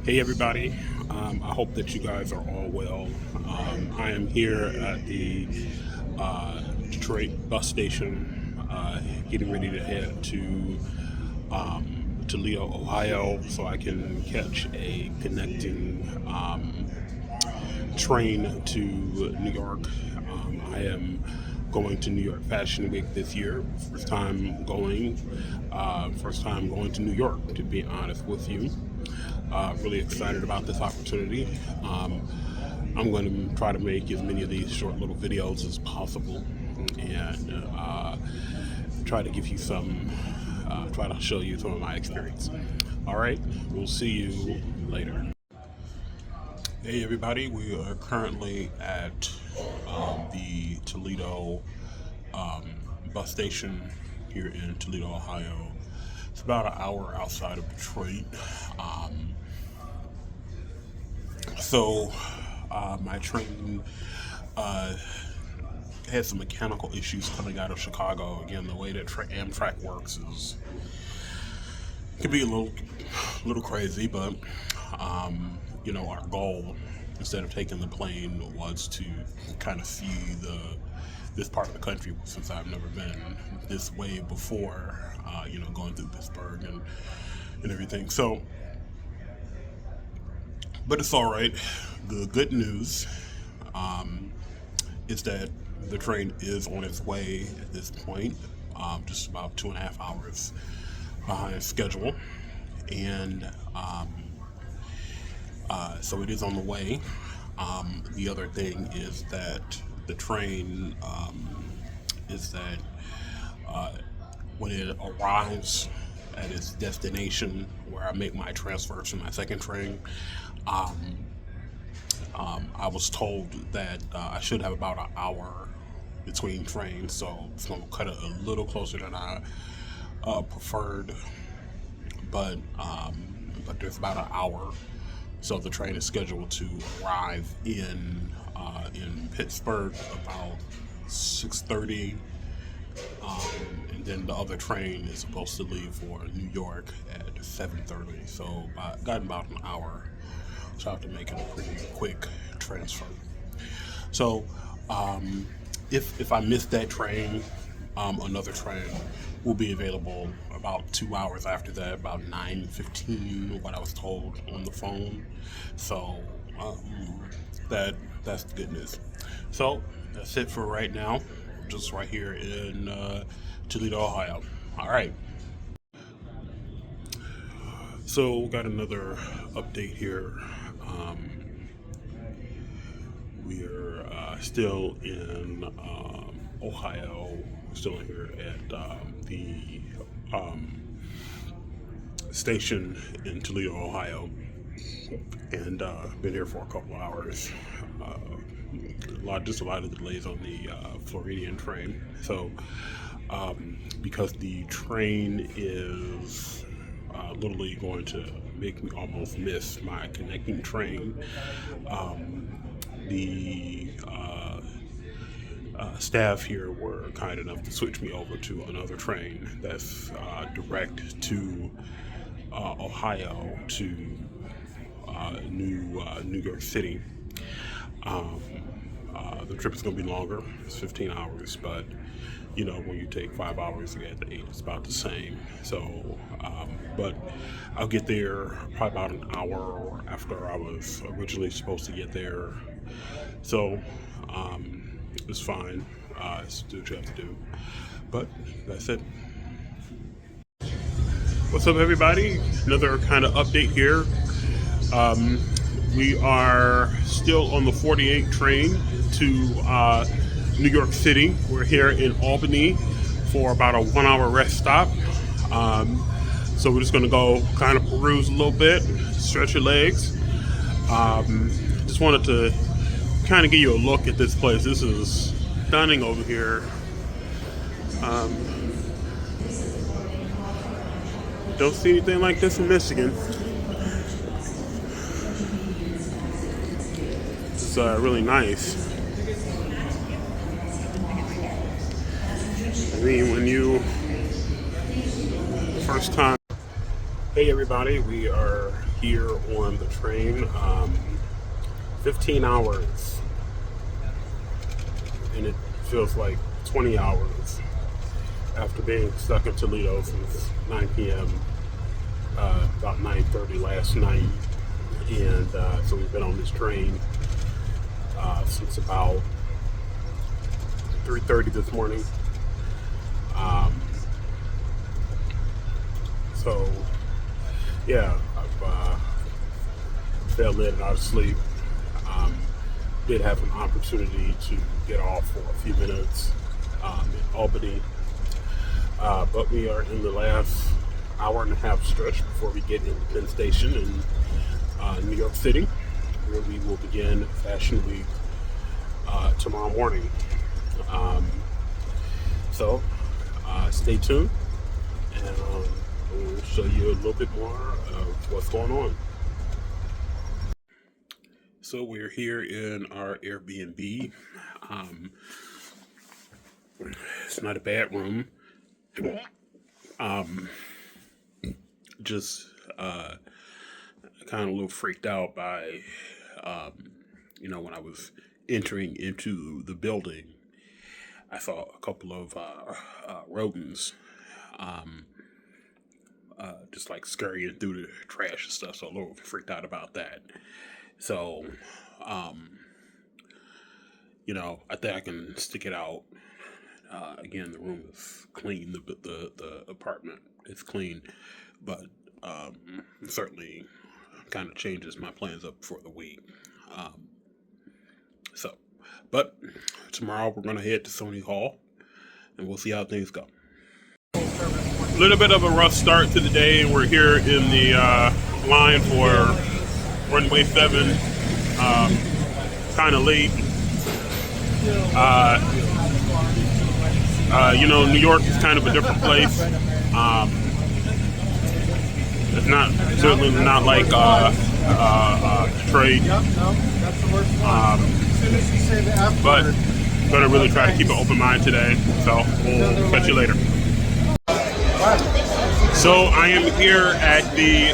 Hey everybody, I hope that you guys are all well. I am here at the Detroit bus station, getting ready to head to Toledo, Ohio, so I can catch a connecting train to New York. I am going to New York Fashion Week this year. First time going to New York, to be honest with you. Really excited about this opportunity. I'm going to try to make as many of these short little videos as possible and try to give you try to show you some of my experience. All right, we'll see you later. Hey everybody, we are currently at the Toledo bus station here in Toledo, Ohio. It's about an hour outside of Detroit. My train had some mechanical issues coming out of Chicago. Again, the way that Amtrak works can be a little crazy, but our goal, instead of taking the plane, was to kind of see this part of the country, since I've never been this way before. Going through Pittsburgh and everything. So, but it's all right. The good news is that the train is on its way at this point, just about 2.5 hours behind schedule, and so it is on the way. The other thing is that the train is that when it arrives at its destination, where I make my transfer to my second train, I was told that I should have about an hour between trains, so it's going to cut it a little closer than I preferred, but there's about an hour. So the train is scheduled to arrive in Pittsburgh about 6:30, and then the other train is supposed to leave for New York at 7:30. So I got about an hour, so I have to make it a pretty quick transfer. So if I miss that train, another train will be available about 2 hours after that, about 9:15, what I was told on the phone. So that's the good news. So that's it for right now, just right here in Toledo, Ohio. All right. So got another update here. We're still in Ohio, still here at the station in Toledo, Ohio, and been here for a couple of hours. Just a lot of delays on the Floridian train. So because the train is literally going to make me almost miss my connecting train, the staff here were kind enough to switch me over to another train that's direct to Ohio, to New York City. The trip is going to be longer. It's 15 hours, but when you take 5 hours to get to 8, it's about the same. So, but I'll get there probably about an hour after I was originally supposed to get there. So, it's fine. It's do what you have to do. But that's it. What's up, everybody? Another kind of update here. We are still on the 48 train to New York City. We're here in Albany for about a 1-hour rest stop. So we're just going to go kind of peruse a little bit, stretch your legs. Just wanted to kind of give you a look at this place. This is stunning over here. Don't see anything like this in Michigan. It's really nice. I mean, when you first time. Hey everybody, we are here on the train. 15 hours, and it feels like 20 hours after being stuck in Toledo since 9 p.m. About 9:30 last night, and so we've been on this train since about 3:30 this morning. So yeah, I've fell in and out of sleep. Did have an opportunity to get off for a few minutes in Albany, but we are in the last hour and a half stretch before we get into Penn Station in New York City, where we will begin Fashion Week tomorrow morning. So stay tuned, and we'll show you a little bit more of what's going on. So we're here in our Airbnb. It's not a bad room. Just kind of a little freaked out by, when I was entering into the building, I saw a couple of rodents, just like scurrying through the trash and stuff. So a little freaked out about that. So, I think I can stick it out. Again, the room is clean. The apartment is clean, but certainly kind of changes my plans up for the week. But tomorrow we're going to head to Sony Hall, and we'll see how things go. A little bit of a rough start to the day. We're here in the line for Runway 7, kind of late. New York is kind of a different place. It's certainly not like Detroit, but I'm going to really try to keep an open mind today, so we'll catch you later. So I am here at the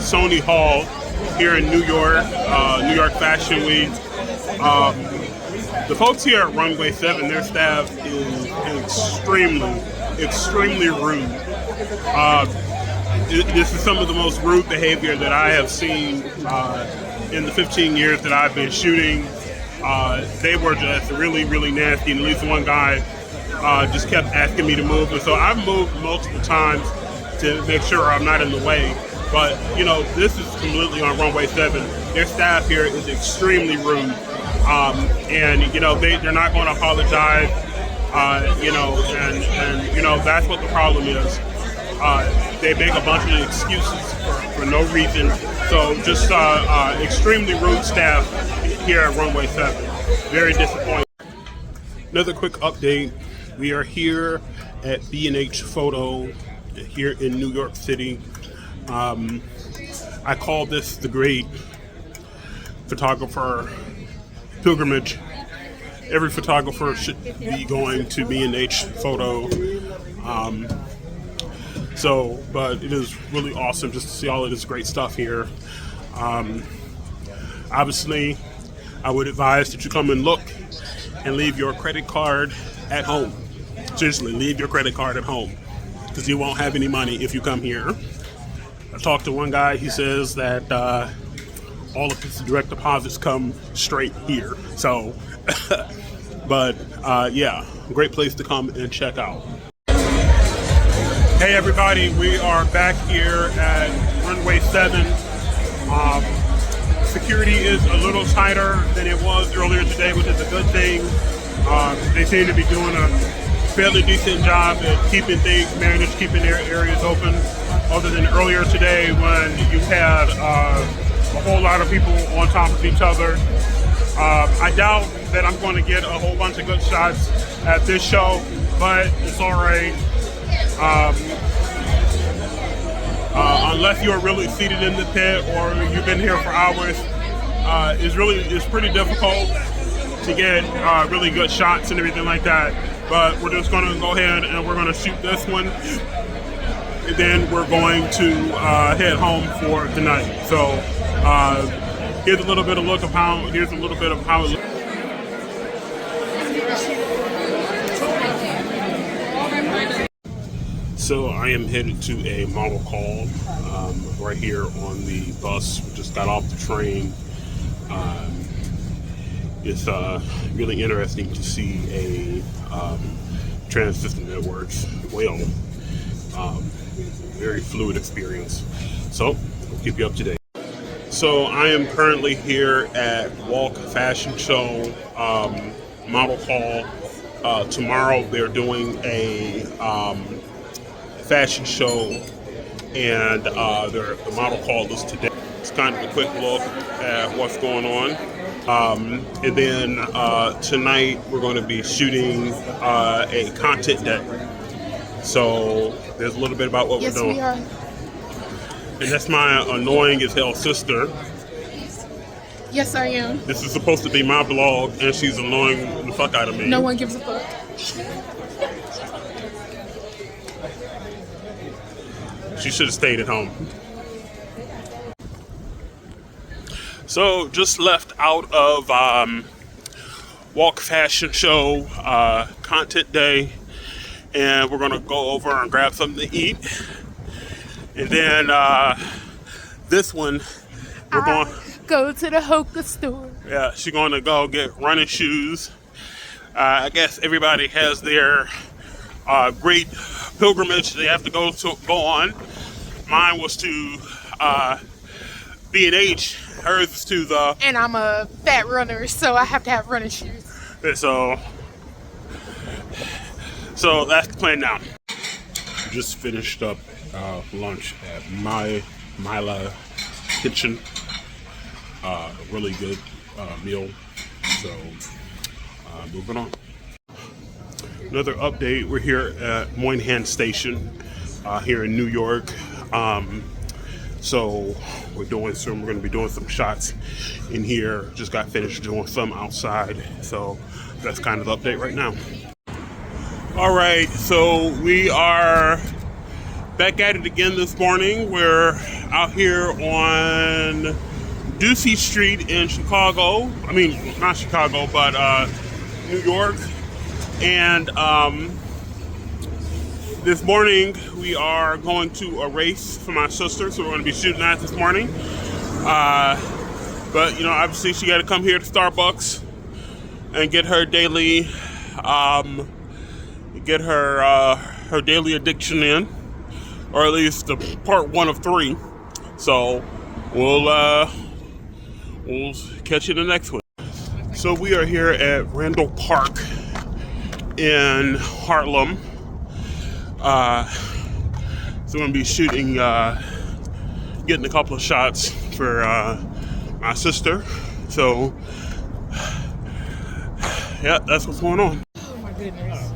Sony Hall here in New York, New York Fashion Week. The folks here at Runway 7, their staff is extremely rude. This is some of the most rude behavior that I have seen in the 15 years that I've been shooting. They were just really nasty, and at least one guy just kept asking me to move. And so I've moved multiple times to make sure I'm not in the way. But, this is completely on Runway 7. Their staff here is extremely rude. And they're not going to apologize, and that's what the problem is. They make a bunch of excuses for no reason. So just extremely rude staff here at Runway 7. Very disappointing. Another quick update. We are here at B&H Photo here in New York City. I call this the great photographer pilgrimage. Every photographer should be going to B&H Photo. But it is really awesome just to see all of this great stuff here. Obviously, I would advise that you come and look and leave your credit card at home. Seriously, leave your credit card at home, because you won't have any money if you come here. I talked to one guy. He says that all of his direct deposits come straight here. So, but yeah, great place to come and check out. Hey everybody, we are back here at Runway 7. Security is a little tighter than it was earlier today, which is a good thing. They seem to be doing a fairly decent job at keeping things managed, keeping their areas open, other than earlier today when you had a whole lot of people on top of each other. I doubt that I'm going to get a whole bunch of good shots at this show, but it's all right. Unless you're really seated in the pit or you've been here for hours, it's pretty difficult to get really good shots and everything like that. But we're just going to go ahead and we're going to shoot this one. and then we're going to head home for the night. So here's a little bit of look of how. Here's a little bit of how it looks. So I am headed to a model call right here on the bus. We just got off the train. It's really interesting to see a trans-system that works well. Very fluid experience. So we'll keep you up to date. So I am currently here at Walk Fashion Show model call. Tomorrow they're doing a fashion show, and the model call is today. It's kind of a quick look at what's going on. And then tonight we're going to be shooting a content day. So there's a little bit about what we're doing. Yes, we are. And that's my annoying as hell sister. Yes, I am. This is supposed to be my vlog, and she's annoying the fuck out of me. No one gives a fuck. She should have stayed at home. So just left out of Walk Fashion Show content day, and we're gonna go over and grab something to eat. And then this one, we're going go to the Hoka store. Yeah, she's gonna go get running shoes. I guess everybody has their great pilgrimage they have to go on. Mine was to B&H. Hers is to the... And I'm a fat runner, so I have to have running shoes. So that's the plan now. Just finished up lunch at Mila Kitchen. Really good meal. So moving on. Another update. We're here at Moynihan Station here in New York. So we're going to be doing some shots in here. Just got finished doing some outside. So that's kind of the update right now. All right, so we are back at it again this morning. We're out here on Ducey Street in Chicago. I mean, not Chicago, but New York. And this morning we are going to a race for my sister, so we're going to be shooting that this morning. But you know, obviously she got to come here to Starbucks and get her daily, her daily addiction in, or at least the part 1 of 3. So we'll catch you in the next one. So we are here at Randall Park in Harlem. So we're gonna be shooting, getting a couple of shots for my sister. So yeah, that's what's going on. Oh my goodness,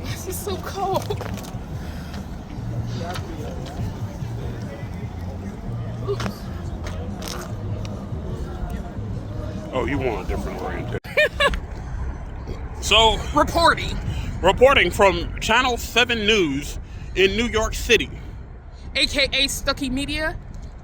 this is so cold. Oh, you want a different orientation. So reporting from Channel 7 News in New York City, aka Stucky Media,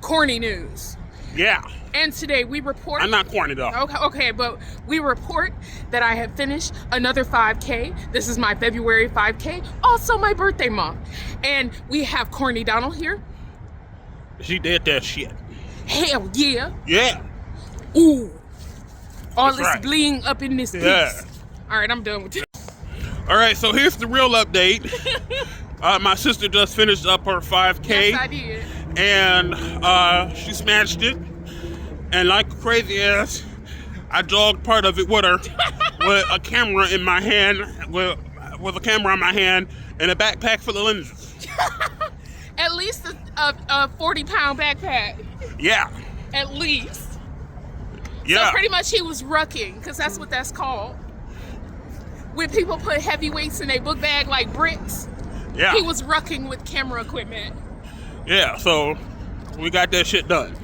corny news. Yeah. And today we report... I'm not corny though. Okay, but we report that I have finished another 5K. This is my February 5K, also my birthday month. And we have Corny Donald here. She did that shit. Hell yeah. Yeah. Ooh. All That's this right. bling up in this piece. Yeah. All right, I'm done with this. All right, so here's the real update. My sister just finished up her 5K. Yes, I did. And she smashed it. And like a crazy ass, I jogged part of it with her, with a camera in my hand, with a camera in my hand, and a backpack full of lenses. At least a 40-pound backpack. Yeah. At least. Yeah. So pretty much he was rucking, because that's what that's called. When people put heavy weights in a book bag like bricks, Yeah. he was rucking with camera equipment. Yeah, so we got that shit done.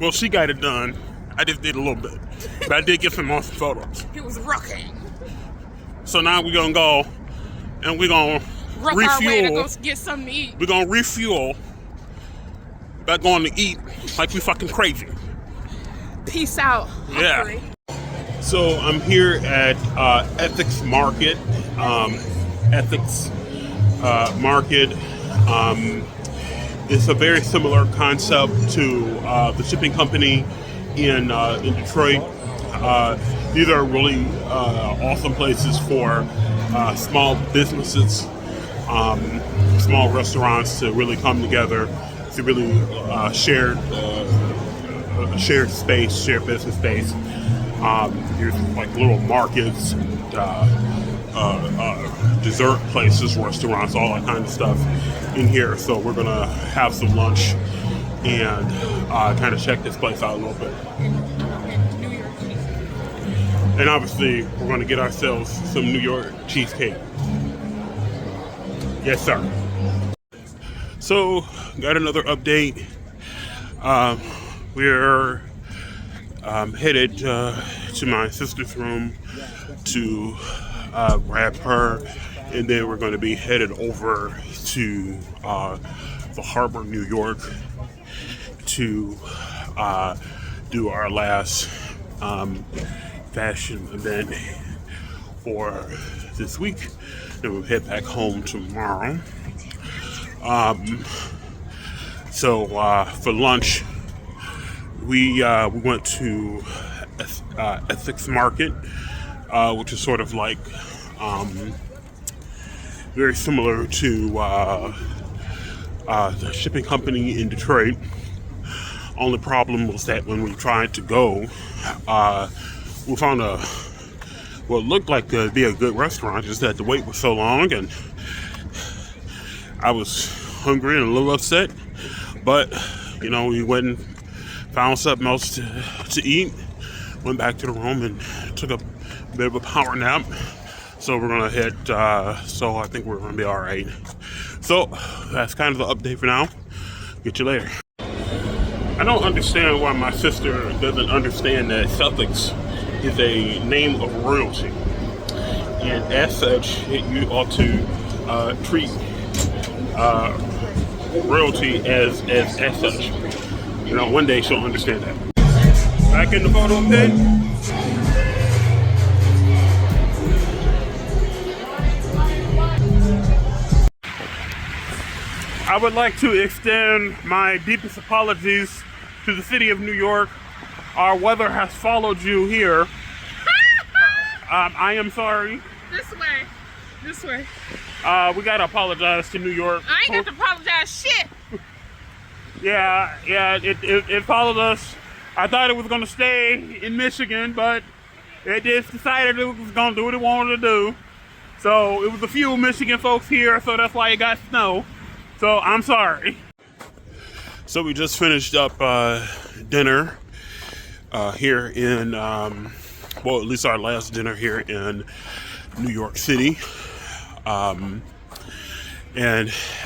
Well, she got it done. I just did a little bit. But I did get some awesome photos. He was rucking. So now we're going to go and we're going to broke our way to go get something to eat. We're gonna refuel. Back going to eat like we fucking crazy. Peace out. Yeah. Hopefully. So I'm here at Ethics Market. Ethics Market. It's a very similar concept to the shipping company in Detroit. These are really awesome places for small businesses, small restaurants to really come together to really share space, share business space. There's like little markets, dessert places, restaurants, all that kind of stuff in here. So we're gonna have some lunch and kind of check this place out a little bit. And obviously, we're gonna get ourselves some New York cheesecake. Yes, sir. So, got another update. We're headed to my sister's room to grab her, and then we're going to be headed over to the Harbor, New York, to do our last fashion event for this week. Then we'll head back home tomorrow. So for lunch, we went to Ethics Market, which is sort of like very similar to the shipping company in Detroit. Only problem was that when we tried to go, we found what looked like to be a good restaurant, just that the wait was so long, and I was hungry and a little upset. But you know, we went and found something else to eat. Went back to the room and took a bit of a power nap. So we're gonna head. So I think we're gonna be all right. So that's kind of the update for now. Get you later. I don't understand why my sister doesn't understand that Celtics is a name of royalty, and as such, you ought to treat royalty as such. You know, one day she'll understand that. Back in the photo pit. I would like to extend my deepest apologies to the city of New York. Our weather has followed you here. I am sorry. This way. This way. We gotta apologize to New York. I ain't got to apologize shit. Yeah, it followed us. I thought it was gonna stay in Michigan, but it just decided it was gonna do what it wanted to do. So it was a few Michigan folks here, so that's why it got snow. So I'm sorry. So we just finished up dinner here in, well, at least our last dinner here in New York City. And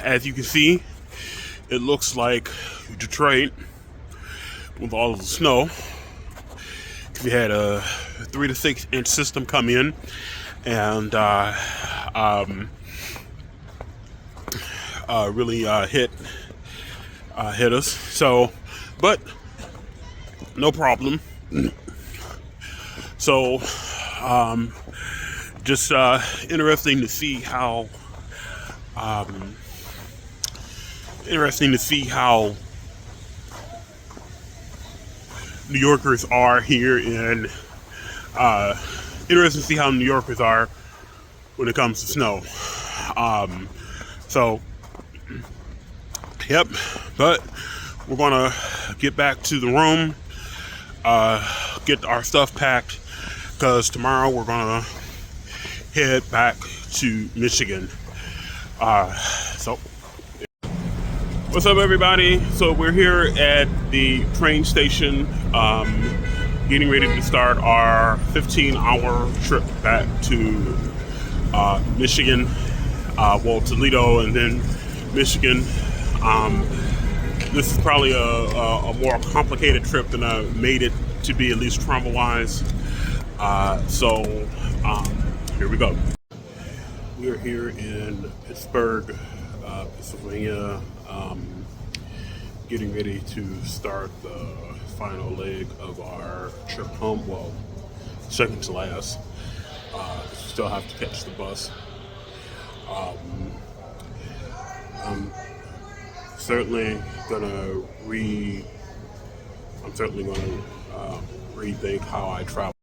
as you can see, it looks like Detroit with all of the snow. We had a 3 to 6 inch system come in and really hit us. So, but no problem. So, just interesting to see how New Yorkers are here in interesting to see how New Yorkers are when it comes to snow. So yep, but we're gonna get back to the room, get our stuff packed, because tomorrow we're gonna head back to Michigan. So what's up, everybody? So we're here at the train station, getting ready to start our 15-hour trip back to Michigan, well, Toledo and then Michigan. This is probably a more complicated trip than I made it to be, at least travel-wise. So here we go. We we are here in Pittsburgh, Pennsylvania, getting ready to start the final leg of our trip home. Well, second to last. Still have to catch the bus. I'm certainly gonna re. I'm certainly gonna rethink how I travel.